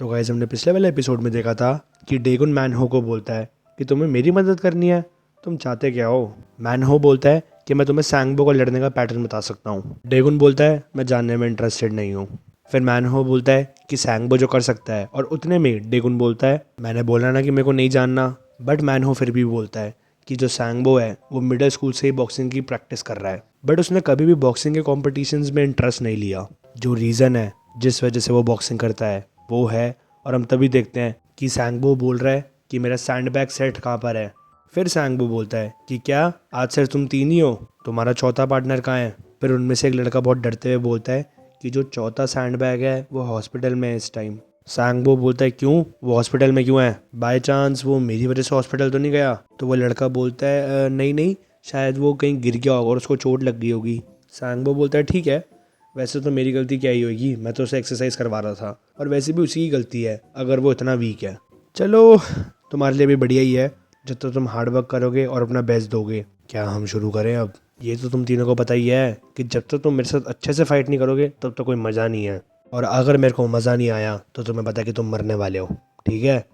तो गाइस हमने पिछले वाले एपिसोड में देखा था कि डेगुन मैनहो को बोलता है कि तुम्हें मेरी मदद करनी है, तुम चाहते क्या हो। मैनहो बोलता है कि मैं तुम्हें सैंगबो को लड़ने का पैटर्न बता सकता हूँ। डेगुन बोलता है मैं जानने में इंटरेस्टेड नहीं हूँ। फिर मैनहो बोलता है कि सैंगबो जो कर सकता है, और उतने में डेगुन बोलता है मैंने बोला ना कि मेरे को नहीं जानना। बट मैनहो फिर भी बोलता है कि जो सैंगबो है वो मिडिल स्कूल से ही बॉक्सिंग की प्रैक्टिस कर रहा है, बट उसने कभी भी बॉक्सिंग के कॉम्पिटिशन्स में इंटरेस्ट नहीं लिया। जो रीज़न है जिस वजह से वो बॉक्सिंग करता है वो है, और हम तभी देखते हैं कि सैंगबो बोल रहा है कि मेरा सैंडबैग सेट कहाँ पर है। फिर सैंगबो बोलता है कि क्या आज सिर्फ तुम तीन ही हो, तुम्हारा चौथा पार्टनर कहाँ है। फिर उनमें से एक लड़का बहुत डरते हुए बोलता है कि जो चौथा सैंडबैग है वो हॉस्पिटल में है इस टाइम। सैंगबो बोलता है क्यों, वो हॉस्पिटल में क्यों है, बाय चांस वो मेरी वजह से हॉस्पिटल तो नहीं गया। तो वो लड़का बोलता है नहीं नहीं, शायद वो कहीं गिर गया होगा और उसको चोट लग गई होगी। सैंगबो बोलता है ठीक है, वैसे तो मेरी गलती क्या ही होगी, मैं तो उसे एक्सरसाइज करवा रहा था, और वैसे भी उसी की गलती है अगर वो इतना वीक है। चलो तुम्हारे लिए भी बढ़िया ही है जब तक तुम हार्ड वर्क करोगे और अपना बेस्ट दोगे। क्या हम शुरू करें अब। ये तो तुम तीनों को पता ही है कि जब तक तुम मेरे साथ अच्छे से फाइट नहीं करोगे तब तक कोई मज़ा नहीं है, और अगर मेरे को मज़ा नहीं आया तो तुम्हें पता है कि तुम मरने वाले हो। ठीक है,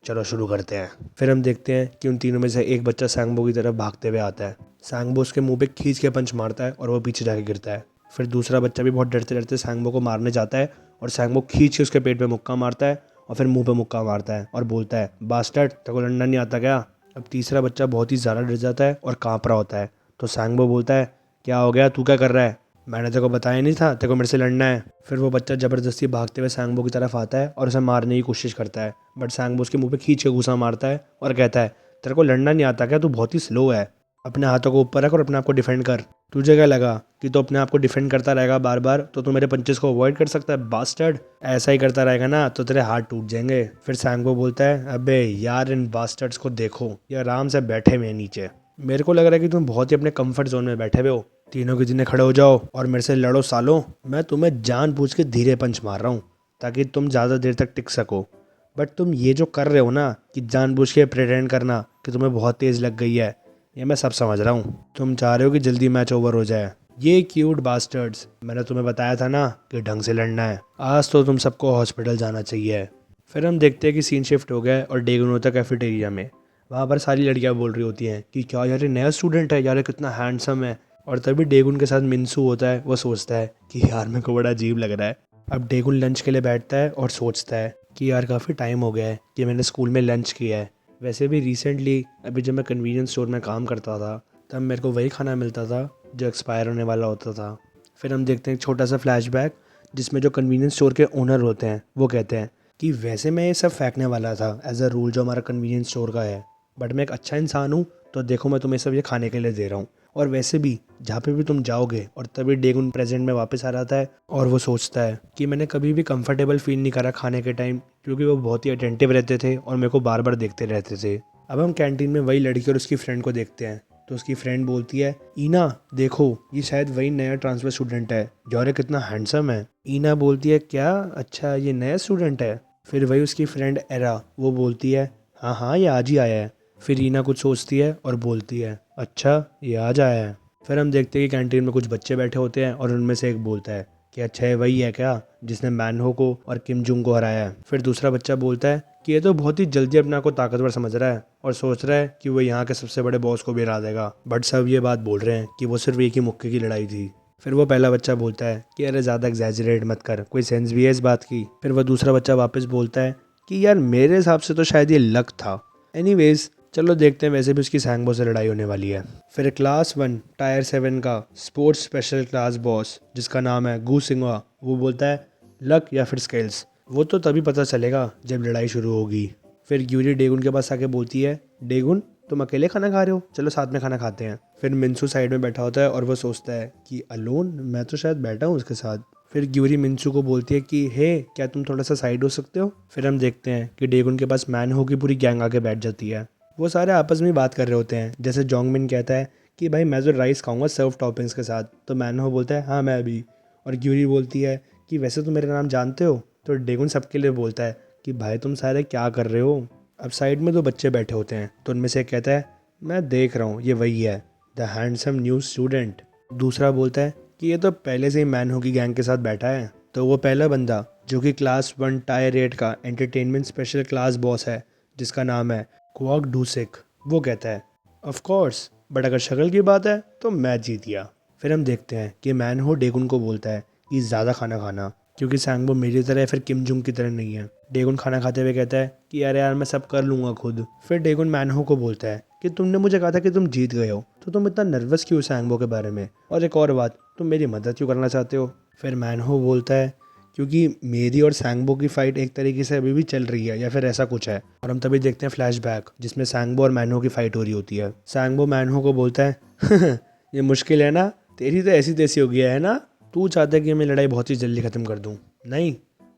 चलो शुरू करते हैं। फिर हम देखते हैं कि उन तीनों में से एक बच्चा सैंगबो की तरफ भागते हुए आता है। सैंगबो उसके मुंह पे खींच के पंच मारता है और वो पीछे जाके गिरता है। फिर दूसरा बच्चा भी बहुत डरते डरते सैंगबो को मारने जाता है, और सैंगबो खींच के उसके पेट पे मुक्का मारता है और फिर मुंह पे मुक्का मारता है और बोलता है बास्टर्ड, तेरे को लड़ना नहीं आता क्या। अब तीसरा बच्चा बहुत ही ज़्यादा डर जाता है और काँप रहा होता है। तो सैंगबो बोलता है क्या हो गया, तू क्या कर रहा है, मैंने तेरे को बताया नहीं था तेरे को मेरे से लड़ना है। फिर वो बच्चा ज़बरदस्ती भागते हुए सैंगबो की तरफ आता है और उसे मारने की कोशिश करता है, बट सैंगबो उसके मुंह पे खींच के घुसा मारता है और कहता है तेरे को लड़ना नहीं आता क्या, तू बहुत ही स्लो है, अपने हाथों को ऊपर रख और अपने आप को डिफेंड कर। तुझे क्या लगा कि तो अपने आप को डिफेंड करता रहेगा बार बार तो तू मेरे पंचेस को अवॉइड कर सकता है बास्टर्ड, ऐसा ही करता रहेगा ना तो तेरे हाथ टूट जाएंगे। फिर सैंगबो बोलता है अबे यार इन बास्टर्ड्स को देखो, ये आराम से बैठे हुए हैं नीचे, मेरे को लग रहा है कि तुम बहुत ही अपने कंफर्ट जोन में बैठे हुए हो। तीनों के तीनों खड़े हो जाओ और मेरे से लड़ो सालों, मैं तुम्हें जानबूझ के धीरे पंच मार रहा हूँ ताकि तुम ज़्यादा देर तक टिक सको। बट तुम ये जो कर रहे हो ना कि जानबूझ के प्रिटेंड करना कि तुम्हें बहुत तेज़ लग गई है, ये मैं सब समझ रहा हूँ। तुम चाह रहे हो कि जल्दी मैच ओवर हो जाए। ये क्यूट बास्टर्ड्स, मैंने तुम्हें बताया था ना कि ढंग से लड़ना है, आज तो तुम सबको हॉस्पिटल जाना चाहिए। फिर हम देखते हैं कि सीन शिफ्ट हो गया है और डेगुन होता है कैफेटेरिया में। वहाँ पर सारी लड़कियाँ बोल रही होती हैं कि क्या यार ये नया स्टूडेंट है, यार ये कितना हैंडसम है। और तभी डेगुन के साथ मिन्सू होता है, वो सोचता है कि यार मेरे को बड़ा अजीब लग रहा है। अब डेगुन लंच के लिए बैठता है और सोचता है कि यार काफ़ी टाइम हो गया है कि मैंने स्कूल में लंच किया है। वैसे भी रिसेंटली अभी जब मैं कन्वीनियंस स्टोर में काम करता था तब मेरे को वही खाना मिलता था जो एक्सपायर होने वाला होता था। फिर हम देखते हैं एक छोटा सा फ्लैशबैक जिसमें जो कन्वीनियंस स्टोर के ओनर होते हैं वो कहते हैं कि वैसे मैं ये सब फेंकने वाला था एज अ रूल जो हमारा कन्वीनियंस स्टोर का है, बट मैं एक अच्छा इंसान हूँ तो देखो मैं तुम्हें सब ये खाने के लिए दे रहा हूँ। और वैसे भी जहाँ पे भी तुम जाओगे, और तभी डेगुन प्रेजेंट में वापस आ जाता है और वो सोचता है कि मैंने कभी भी कंफर्टेबल फील नहीं करा खाने के टाइम, क्योंकि वो बहुत ही अटेंटिव रहते थे और मेरे को बार बार देखते रहते थे। अब हम कैंटीन में वही लड़की और उसकी फ्रेंड को देखते हैं, तो उसकी फ्रेंड बोलती है ईना देखो ये शायद वही नया ट्रांसफर स्टूडेंट है जो अरे कितना हैंडसम है। ईना बोलती है क्या, अच्छा ये नया स्टूडेंट है। फिर वही उसकी फ्रेंड एरा वो बोलती है हाँ हाँ ये आज ही आया है। फिर ईना कुछ सोचती है और बोलती है अच्छा ये आज आया है। फिर हम देखते हैं कि कैंटीन में कुछ बच्चे बैठे होते हैं और उनमें से एक बोलता है कि अच्छा ये वही है क्या जिसने मैनहो को और किम जुंग को हराया है। फिर दूसरा बच्चा बोलता है कि ये तो बहुत ही जल्दी अपने आप को ताकतवर समझ रहा है और सोच रहा है कि वो यहाँ के सबसे बड़े बॉस को भी हरा देगा, बट सब ये बात बोल रहे हैं कि वो सिर्फ एक ही मुक्के की लड़ाई थी। फिर वो पहला बच्चा बोलता है कि अरे ज़्यादा एग्जैजरेट मत कर, कोई सेंस भी है इस बात की। फिर वह दूसरा बच्चा वापस बोलता है कि यार मेरे हिसाब से तो शायद ये लक था। एनीवेज चलो देखते हैं, वैसे भी उसकी सैंगबो से लड़ाई होने वाली है। फिर क्लास 1 टायर 7 का स्पोर्ट्स स्पेशल क्लास बॉस जिसका नाम है गू सिंगवा वो बोलता है लक या फिर स्किल्स, वो तो तभी पता चलेगा जब लड़ाई शुरू होगी। फिर ग्यूरी डेगुन के पास आके बोलती है डेगुन तुम अकेले खाना खा रहे हो, चलो साथ में खाना खाते हैं। फिर मिन्सू साइड में बैठा होता है और वो सोचता है कि अलोन, मैं तो शायद बैठा हूँ उसके साथ। फिर ग्यूरी मिन्सू को बोलती है कि हे क्या तुम थोड़ा सा साइड हो सकते हो। फिर हम देखते हैं कि डेगुन के पास मैनहो की पूरी गैंग आके बैठ जाती है। वो सारे आपस में बात कर रहे होते हैं, जैसे जोंगमिन कहता है कि भाई मैं तो राइस खाऊंगा सर्व टॉपिंग्स के साथ, तो मैनहो बोलता है हाँ मैं भी। और ग्यूरी बोलती है कि वैसे तुम मेरा नाम जानते हो। तो डेगुन सबके लिए बोलता है कि भाई तुम सारे क्या कर रहे हो। अब साइड में दो बच्चे बैठे होते हैं तो उनमें से एक कहता है मैं देख रहा हूँ ये वही है द हैंडसम न्यू स्टूडेंट। दूसरा बोलता है कि ये तो पहले से ही मैनहो की गैंग के साथ बैठा है। तो वो पहला बंदा जो कि क्लास 1 टायर 8 का एंटरटेनमेंट स्पेशल क्लास बॉस है जिसका नाम है क्वाक डूसिक। वो कहता है ऑफ कोर्स, बट अगर शक्ल की बात है तो मैं जीत गया। फिर हम देखते हैं कि मैनहो डेगुन को बोलता है कि ज़्यादा खाना खाना, क्योंकि सैंगबो मेरी तरह या फिर किम जुंग की तरह नहीं है। डेगुन खाना खाते हुए कहता है कि अरे यार मैं सब कर लूँगा खुद। फिर डेगुन मैनहो को बोलता है कि तुमने मुझे कहा था कि तुम जीत गए हो, तो तुम इतना नर्वस क्यों सैंगबो के बारे में, और एक और बात, तुम मेरी मदद क्यों करना चाहते हो। फिर मैनहो बोलता है क्योंकि मेरी और सैंगबो की फाइट एक तरीके से अभी भी चल रही है या फिर ऐसा कुछ है। और हम तभी देखते हैं फ्लैशबैक जिसमें सैंगबो और मैनहो की फाइट हो रही होती है। सैंगबो मैनहो को बोलता है ये मुश्किल है ना, तेरी तो ऐसी तैसी हो गया है ना, तू चाहता है कि मैं लड़ाई बहुत ही जल्दी ख़त्म कर दूँ। नहीं,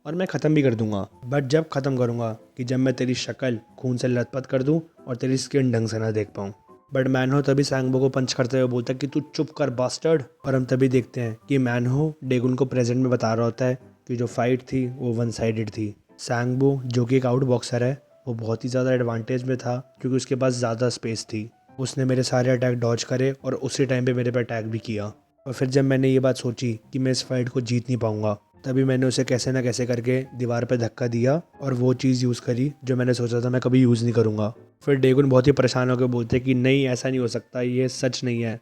और मैं ख़त्म भी कर दूंगा, बट जब ख़त्म करूंगा कि जब मैं तेरी शक्ल खून से लथपथ कर दूं और तेरी स्किन ढंग से ना देख पाऊँ। बट मैनहो तभी सैंगबो को पंच करते हुए बोलता है कि तू चुप कर बास्टर्ड। और हम तभी देखते हैं कि मैनहो डेगुन को प्रेजेंट में बता रहा होता है कि जो फाइट थी वो वन साइडेड थी। सैंगबो जो कि एक आउट बॉक्सर है वो बहुत ही ज़्यादा एडवांटेज में था क्योंकि उसके पास ज़्यादा स्पेस थी। उसने मेरे सारे अटैक डॉज करे और उसी टाइम पे मेरे पे अटैक भी किया। और फिर जब मैंने ये बात सोची कि मैं इस फाइट को जीत नहीं पाऊंगा, तभी मैंने उसे कैसे ना कैसे करके दीवार पे धक्का दिया और वो चीज़ यूज़ करी जो मैंने सोचा था मैं कभी यूज़ नहीं करूँगा। फिर डेगुन बहुत ही परेशान होकर बोलते कि नहीं ऐसा नहीं हो सकता, ये सच नहीं है,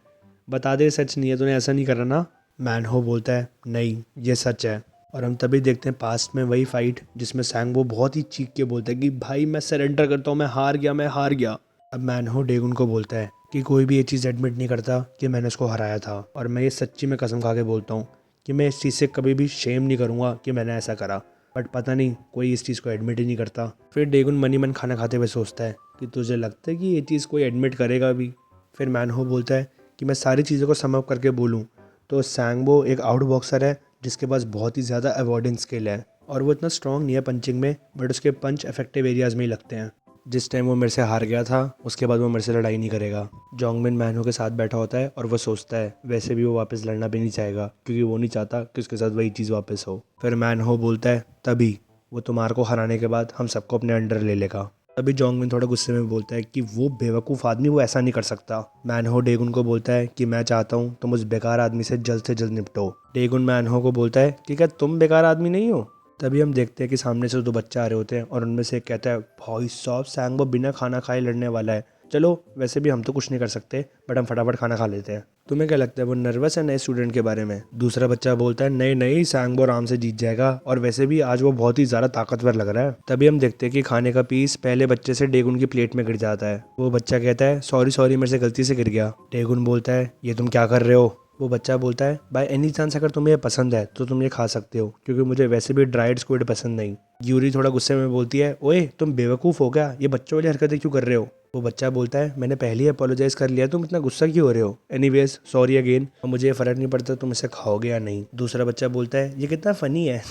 बता दे सच नहीं है, तूने ऐसा नहीं करा ना। मैनहो बोलता है नहीं ये सच है। और हम तभी देखते हैं पास्ट में वही फाइट जिसमें सैंगबो बहुत ही चीख के बोलता है कि भाई मैं सरेंडर करता हूँ, मैं हार गया, मैं हार गया। अब मैनहो डेगुन को बोलता है कि कोई भी ये चीज़ एडमिट नहीं करता कि मैंने उसको हराया था, और मैं ये सच्ची में कसम खा के बोलता हूँ कि मैं इस चीज़ से कभी भी शेम नहीं करूँगा कि मैंने ऐसा करा। बट पता नहीं कोई इस चीज़ को एडमिट ही नहीं करता। फिर डेगुन मनी मन खाना खाते हुए सोचता है कि तुझे लगता है कि ये चीज़ कोई एडमिट करेगा भी। फिर मैनहो बोलता है कि मैं सारी चीज़ों को सम अप करके बोलूँ तो सैंगबो एक आउट बॉक्सर है जिसके पास बहुत ही ज़्यादा अवॉइडेंस स्किल है, और वो इतना स्ट्रॉन्ग नहीं है पंचिंग में, बट उसके पंच इफेक्टिव एरियाज़ में ही लगते हैं। जिस टाइम वो मेरे से हार गया था उसके बाद वो मेरे से लड़ाई नहीं करेगा। जोंगमिन मैनहो के साथ बैठा होता है और वो सोचता है वैसे भी वो वापस लड़ना भी नहीं चाहेगा क्योंकि वो नहीं चाहता कि उसके साथ वही चीज़ वापस हो। फिर मैनहो बोलता है तभी वो तुम्हारे को हराने के बाद हम सबको अपने अंडर ले लेगा। तभी जोंगमिन थोड़ा गुस्से में बोलता है कि वो बेवकूफ़ आदमी वो ऐसा नहीं कर सकता। मैनहो डेगुन को बोलता है कि मैं चाहता हूँ तुम उस बेकार आदमी से जल्द निपटो। डेगुन मैनहो को बोलता है कि क्या तुम बेकार आदमी नहीं हो। तभी हम देखते हैं कि सामने से दो बच्चे आ रहे होते हैं और उनमें से एक कहता है भाई साहब सैंगबो बिना खाना खाए लड़ने वाला है, चलो वैसे भी हम तो कुछ नहीं कर सकते बट हम फटाफट खाना खा लेते हैं। तुम्हें क्या लगता है वो नर्वस है नए स्टूडेंट के बारे में। दूसरा बच्चा बोलता है नहीं नहीं सैंगबो आराम से जीत जाएगा और वैसे भी आज वो बहुत ही ज़्यादा ताकतवर लग रहा है। तभी हम देखते हैं कि खाने का पीस पहले बच्चे से डेगुन की प्लेट में गिर जाता है। वो बच्चा कहता है सॉरी सॉरी मेरे से गलती से गिर गया। डेगुन बोलता है ये तुम क्या कर रहे हो। वो बच्चा बोलता है बाय एनी चांस अगर तुम्हें ये पसंद है तो तुम ये खा सकते हो क्योंकि मुझे वैसे भी ड्राइड स्क्विड पसंद नहीं। यूरी थोड़ा गुस्से में बोलती है ओए तुम बेवकूफ़ हो क्या, ये बच्चों वाली हरकतें क्यों कर रहे हो। वो बच्चा बोलता है मैंने पहले ही अपोलोजाइज कर लिया, तुम इतना गुस्सा क्यों हो रहे हो, एनीवेज सॉरी अगेन, और मुझे ये फ़र्क नहीं पड़ता तुम इसे खाओगे या नहीं। दूसरा बच्चा बोलता है ये कितना फ़नी है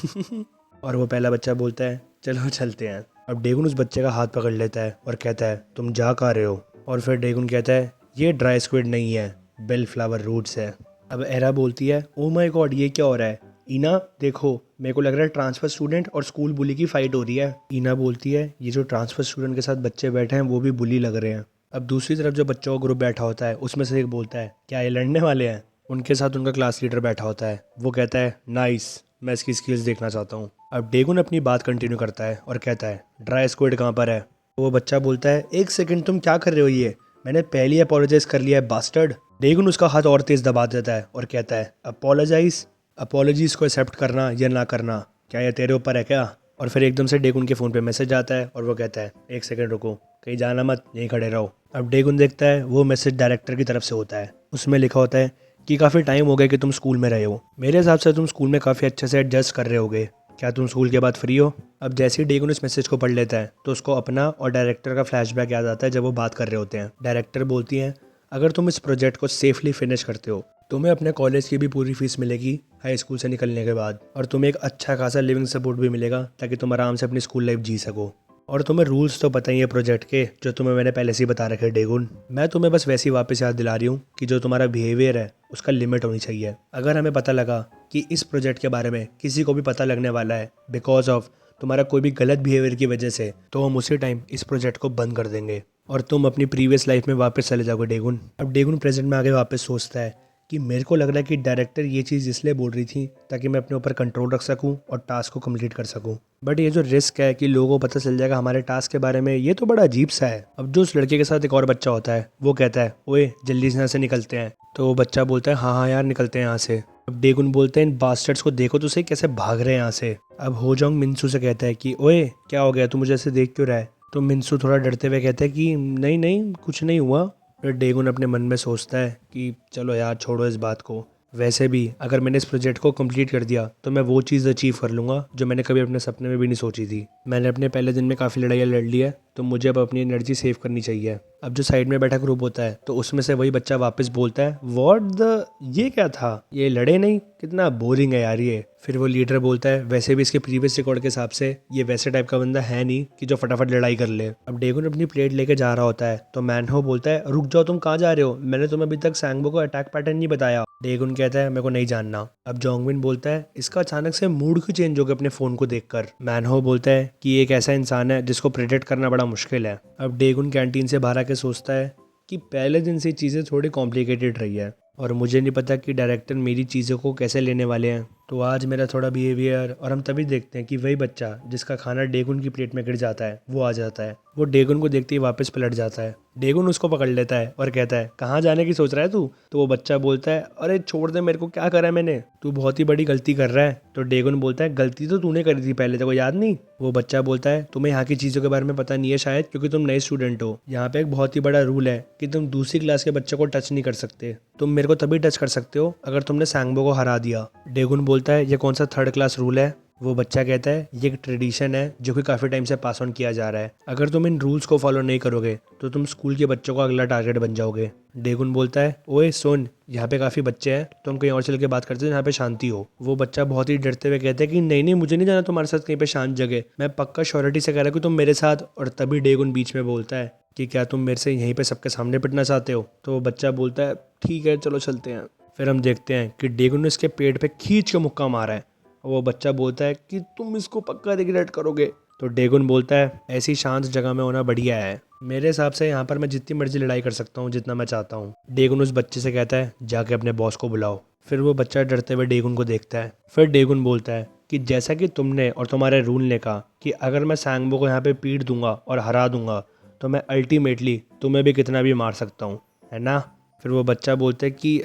और वो पहला बच्चा बोलता है चलो चलते हैं। अब डेगुन उस बच्चे का हाथ पकड़ लेता है और कहता है तुम जा कहाँ रहे हो। और फिर डेगुन कहता है ये ड्राई स्क्विड नहीं है, बेल फ्लावर रूट्स है। अब एरा बोलती है ओ माय गॉड ये क्या हो रहा है। ईना देखो मेरे को लग रहा है ट्रांसफर स्टूडेंट और स्कूल बुली की फाइट हो रही है। ईना बोलती है ये जो ट्रांसफर स्टूडेंट के साथ बच्चे बैठे हैं वो भी बुली लग रहे हैं। अब दूसरी तरफ जो बच्चों का ग्रुप बैठा होता है उसमें से एक बोलता है क्या ये लड़ने वाले हैं। उनके साथ उनका क्लास लीडर बैठा होता है, वो कहता है नाइस, मैं इसकी स्किल्स देखना चाहता हूँ। अब डेगुन अपनी बात कंटिन्यू करता है और कहता है ड्राई स्क्विड कहाँ पर है। वो बच्चा बोलता है एक सेकंड तुम क्या कर रहे हो, ये मैंने पहले ही अपोलोजाइज कर लिया है बास्टर्ड। डेगुन उसका हाथ और तेज दबा देता है और कहता है अपोलोजाइज, अपोलॉजीज को एक्सेप्ट करना या ना करना क्या ये तेरे ऊपर है क्या। और फिर एकदम से डेगुन के फ़ोन पे मैसेज आता है और वो कहता है एक सेकंड रुको, कहीं जाना मत, यहीं खड़े रहो। अब डेगुन देखता है वो मैसेज डायरेक्टर की तरफ से होता है। उसमें लिखा होता है कि काफ़ी टाइम हो गया कि तुम स्कूल में रहे हो, मेरे हिसाब से तुम स्कूल में काफ़ी अच्छे से एडजस्ट कर रहे होगे, क्या तुम स्कूल के बाद फ्री हो। अब जैसे ही डेगुन इस मैसेज को पढ़ लेता है तो उसको अपना और डायरेक्टर का फ्लैशबैक याद आता है जब वो बात कर रहे होते हैं। डायरेक्टर बोलती हैं अगर तुम इस प्रोजेक्ट को सेफली फिनिश करते हो तुम्हें अपने कॉलेज की भी पूरी फीस मिलेगी हाई स्कूल से निकलने के बाद, और तुम्हें एक अच्छा खासा लिविंग सपोर्ट भी मिलेगा ताकि तुम आराम से अपनी स्कूल लाइफ जी सको। और तुम्हें रूल्स तो पता ही है प्रोजेक्ट के जो तुम्हें मैंने पहले से ही बता रखे डेगुन, मैं तुम्हें बस वैसी वापस याद दिला रही हूँ कि जो तुम्हारा बिहेवियर है उसका लिमिट होनी चाहिए। अगर हमें पता लगा कि इस प्रोजेक्ट के बारे में किसी को भी पता लगने वाला है बिकॉज ऑफ तुम्हारा कोई भी गलत बिहेवियर की वजह से, तो हम उसी टाइम इस प्रोजेक्ट को बंद कर देंगे और तुम अपनी प्रीवियस लाइफ में वापस चले जाओगे डेगुन। अब डेगुन प्रेजेंट में आगे वापस सोचता है कि मेरे को लग रहा है कि डायरेक्टर ये चीज़ इसलिए बोल रही थी ताकि मैं अपने ऊपर कंट्रोल रख सकूं और टास्क को कंप्लीट कर सकूं। बट ये जो रिस्क है कि लोगों को पता चल जाएगा हमारे टास्क के बारे में, ये तो बड़ा अजीब सा है। अब जो उस लड़के के साथ एक और बच्चा होता है वो कहता है ओए जल्दी से यहाँ से निकलते हैं। तो वो बच्चा बोलता है हाँ हाँ यार निकलते हैं यहाँ से। अब डेगुन बोलते हैं इन बास्टर्ड्स को देखो तो सही कैसे भाग रहे हैं यहाँ से। अब होजोंग मिनसू से कहता है कि ओए क्या हो गया, तू मुझे ऐसे देख क्यों रहा है। तो मिनसू थोड़ा डरते हुए कहता है कि नहीं नहीं कुछ नहीं हुआ। फिर डेगुन अपने मन में सोचता है कि चलो यार छोड़ो इस बात को, वैसे भी अगर मैंने इस प्रोजेक्ट को कंप्लीट कर दिया तो मैं वो चीज़ अचीव कर लूँगा जो मैंने कभी अपने सपने में भी नहीं सोची थी। मैंने अपने पहले दिन में काफ़ी लड़ाइयाँ लड़ ली है तो मुझे अब अपनी एनर्जी सेव करनी चाहिए। अब जो साइड में बैठा ग्रुप होता है तो उसमें से वही बच्चा वापस बोलता है व्हाट द, ये क्या था, ये लड़े नहीं, कितना बोरिंग है यार ये। फिर वो लीडर बोलता है वैसे भी इसके प्रीवियस रिकॉर्ड के हिसाब से ये वैसे टाइप का बंदा है नहीं कि जो फटाफट लड़ाई कर ले। अब डेगुन अपनी प्लेट लेके जा रहा होता है तो मैनहो बोलता है रुक जाओ, तुम कहाँ जा रहे हो, मैंने तुम्हें अभी तक सैंगबो को अटैक पैटर्न नहीं बताया। डेगुन कहता है मेरे को नहीं जानना। अब जोंगविन बोलता है इसका अचानक से मूड क्यों चेंज हो गया अपने फ़ोन को देखकर। मैनहो बोलता है कि ये एक ऐसा इंसान है जिसको प्रेडिक्ट करना बड़ा मुश्किल है। अब डेगुन कैंटीन से बाहर आके सोचता है कि पहले दिन से चीज़ें थोड़ी कॉम्प्लिकेटेड रही है और मुझे नहीं पता कि डायरेक्टर मेरी चीज़ों को कैसे लेने वाले हैं। तो आज मेरा थोड़ा बिहेवियर, और हम तभी देखते हैं कि वही बच्चा जिसका खाना डेगुन की प्लेट में गिर जाता है वो आ जाता है। वो डेगुन को देखते ही वापस पलट जाता है। डेगुन उसको पकड़ लेता है और कहता है कहाँ जाने की सोच रहा है तू। तो वो बच्चा बोलता है अरे छोड़ दे मेरे को, क्या करा है मैंने, तू बहुत ही बड़ी गलती कर रहा है। तो डेगुन बोलता है गलती तो तूने करी थी पहले, तेरे को याद नहीं। वो बच्चा बोलता है तुम्हें यहाँ की चीज़ों के बारे में पता नहीं है शायद क्योंकि तुम नए स्टूडेंट हो। यहाँ पे एक बहुत ही बड़ा रूल है कि तुम दूसरी क्लास के बच्चे को टच नहीं कर सकते। तुम मेरे को तभी टच कर सकते हो अगर तुमने सैंगबो को हरा दिया। डेगुन बोलता है ये कौन सा थर्ड क्लास रूल है। वो बच्चा कहता है ये एक ट्रेडिशन है जो कि काफ़ी टाइम से पास ऑन किया जा रहा है, अगर तुम इन रूल्स को फॉलो नहीं करोगे तो तुम स्कूल के बच्चों का अगला टारगेट बन जाओगे। डेगुन बोलता है ओए सुन, यहाँ पे काफ़ी बच्चे हैं तो हम कहीं और चल के बात करते हैं जहाँ पे शांति हो। वो बच्चा बहुत ही डरते हुए कहता है कि नहीं नहीं मुझे नहीं जाना तुम्हारे साथ कहीं पे शांत जगह, मैं पक्का श्योरिटी से कह रहा हूँ कि तुम मेरे साथ। और तभी डेगुन बीच में बोलता है कि क्या तुम मेरे से यहीं पे सबके सामने पिटना चाहते हो। तो वो बच्चा बोलता है ठीक है चलो चलते हैं। फिर हम देखते हैं कि डेगुन ने इसके पेट पे खींच के मुक्का मारा है। वो बच्चा बोलता है कि तुम इसको पक्का रिग्रेट करोगे। तो डेगुन बोलता है ऐसी शांत जगह में होना बढ़िया है, मेरे हिसाब से यहाँ पर मैं जितनी मर्जी लड़ाई कर सकता हूँ जितना मैं चाहता हूँ। डेगुन उस बच्चे से कहता है जाके अपने बॉस को बुलाओ। फिर वो बच्चा डरते हुए डेगुन को देखता है। फिर डेगुन बोलता है कि जैसा कि तुमने और तुम्हारे रूल ने कहा कि अगर मैं सैंगबो को यहाँ पे पीट दूंगा और हरा दूंगा तो मैं अल्टीमेटली तुम्हें भी कितना भी मार सकता हूँ, है ना। फिर वो बच्चा बोलता है कि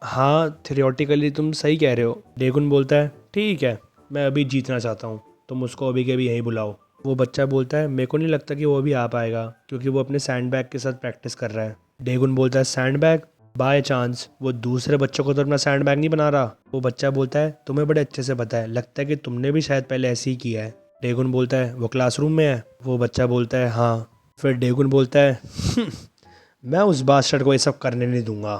हाँ थियोरेटिकली तुम सही कह रहे हो। डेगुन बोलता है ठीक है मैं अभी जीतना चाहता हूँ, तुम उसको अभी के अभी यहीं बुलाओ। वो बच्चा बोलता है मेरे को नहीं लगता कि वो अभी आ पाएगा क्योंकि वो अपने सैंडबैग के साथ प्रैक्टिस कर रहा है। डेगुन बोलता है सैंडबैग, बाय चांस वो दूसरे बच्चों को तो अपना सैंडबैग नहीं बना रहा। वो बच्चा बोलता है तुम्हें बड़े अच्छे से पता है, लगता है कि तुमने भी शायद पहले ऐसे ही किया है। डेगुन बोलता है वो क्लासरूम में है। वो बच्चा बोलता है हाँ। फिर डेगुन बोलता है मैं उस बास्टर्ड को ये सब करने नहीं दूंगा।